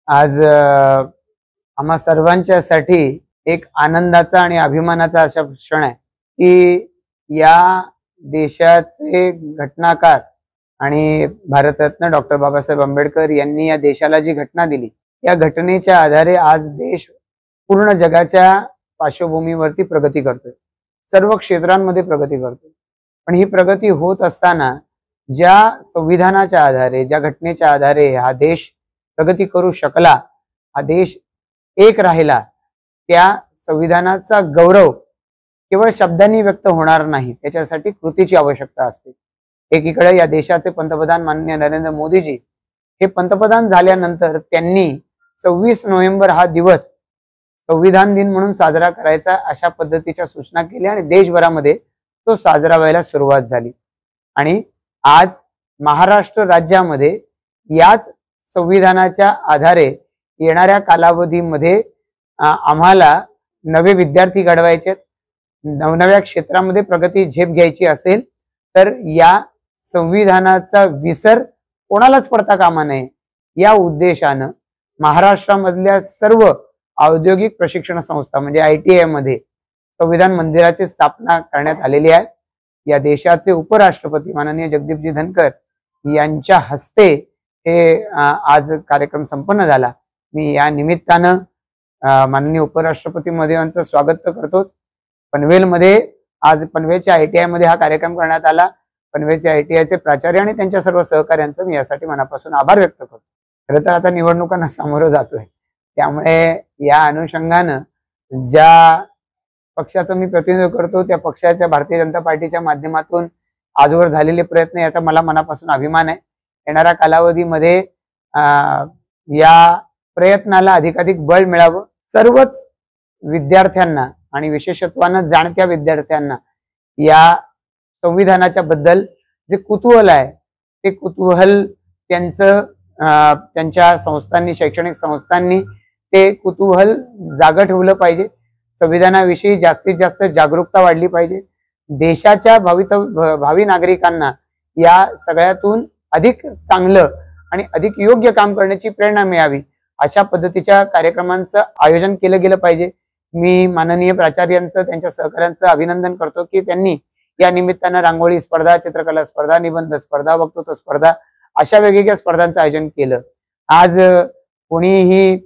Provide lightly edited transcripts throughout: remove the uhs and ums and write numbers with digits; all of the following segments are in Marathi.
आज आम्हा सर्वांच्यासाठी एक आनंदाचा आणि अभिमानाचा असा क्षण आहे की या देशाचे घटनाकार आणि भारतरत्न डॉक्टर बाबासाहेब आंबेडकर यांनी या देशाला जी घटना दिली, या घटनेच्या आधारे आज देश पूर्ण जगाच्या पार्श्वभूमीवरती प्रगती करतोय, सर्व क्षेत्रांमध्ये प्रगती करतोय। पण ही प्रगती होत असताना ज्या संविधानाच्या आधारे, ज्या घटनेच्या आधारे हा देश प्रगती करू शकला, हा देश एक राहिला, त्या संविधानाचा गौरव केवळ शब्दांनी व्यक्त होणार नाही, त्याच्यासाठी कृतीची आवश्यकता असते। एकीकडे या देशाचे पंतप्रधान माननीय नरेंद्र मोदीजी हे पंतप्रधान झाल्यानंतर त्यांनी 26 नोव्हेंबर हा दिवस संविधान दिन म्हणून साजरा करायचा अशा पद्धतीच्या सूचना केल्या आणि देशभरामध्ये तो साजरा व्हायला सुरुवात झाली। आणि आज महाराष्ट्र राज्यामध्ये याच संविधानाच्या आधारे येणाऱ्या कालावधीमध्ये आम्हाला नवे विद्यार्थी घडवायचे, नवनव्या क्षेत्रामध्ये प्रगती झेप घ्यायची असेल तर या संविधानाचा विसर कोणालाच पडता कामा नये, या उद्देशानं महाराष्ट्रामधल्या सर्व औद्योगिक प्रशिक्षण संस्था म्हणजे ITI मध्ये संविधान मंदिराची स्थापना करण्यात आलेली आहे। या देशाचे उपराष्ट्रपती माननीय जगदीपजी धनकर यांच्या हस्ते हे आज कार्यक्रम संपन्न झाला। मी या निमित्तानं माननीय उपराष्ट्रपती महोदयांचं स्वागत तर करतोच। पनवेलमध्ये आज पनवेलच्या ITI मध्ये हा कार्यक्रम करण्यात आला। पनवेलच्या ITI चे प्राचार्य आणि त्यांच्या सर्व सहकाऱ्यांचं मी यासाठी मनापासून आभार व्यक्त करतो। खरं तर आता निवडणुकांना सामोरं जातोय, त्यामुळे या अनुषंगानं ज्या पक्षाचं मी प्रतिनिधित्व करतो त्या पक्षाच्या भारतीय जनता पार्टीच्या माध्यमातून आजवर झालेले प्रयत्न याचा मला मनापासून अभिमान आहे। येणाऱ्या कालावधीमध्ये या प्रयत्नाला अधिकाधिक बळ मिळावं, सर्वच विद्यार्थ्यांना आणि विशेषत्वानं जाणत्या विद्यार्थ्यांना या संविधानाच्या बद्दल जे कुतूहल आहे ते कुतूहल त्यांच्या संस्थांनी, शैक्षणिक संस्थांनी ते कुतूहल जागं ठेवलं पाहिजे। संविधानाविषयी जास्तीत जास्त जागरूकता वाढली पाहिजे। देशाच्या भावी नागरिकांना या सगळ्यातून अधिक चांगलं आणि अधिक योग्य काम करण्याची प्रेरणा मिळावी, अशा पद्धतीच्या कार्यक्रमांचं आयोजन केलं गेलं पाहिजे। मी माननीय प्राचार्यांचं, त्यांच्या सहकाऱ्यांचं अभिनंदन करतो की त्यांनी या निमित्तानं रांगोळी स्पर्धा, चित्रकला स्पर्धा, निबंध स्पर्धा, वक्तृत्व स्पर्धा अशा वेगवेगळ्या स्पर्धांचं आयोजन केलं। आज कोणीही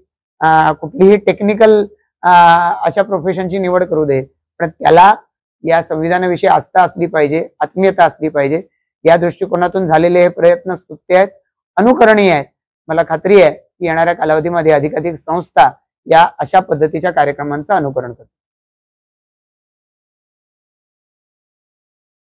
कुठलीही टेक्निकल अशा प्रोफेशनची निवड करू दे, पण त्याला या संविधानाविषयी आस्था असली पाहिजे, आत्मीयता असली पाहिजे। या दृष्टिकोनातून झालेले हे प्रयत्न स्तुत्य आहेत, अनुकरणीय आहेत। मला खात्री आहे की येणाऱ्या कालावधीमध्ये अधिकाधिक संस्था या अशा पद्धतीच्या कार्यक्रमांचं अनुकरण करतील।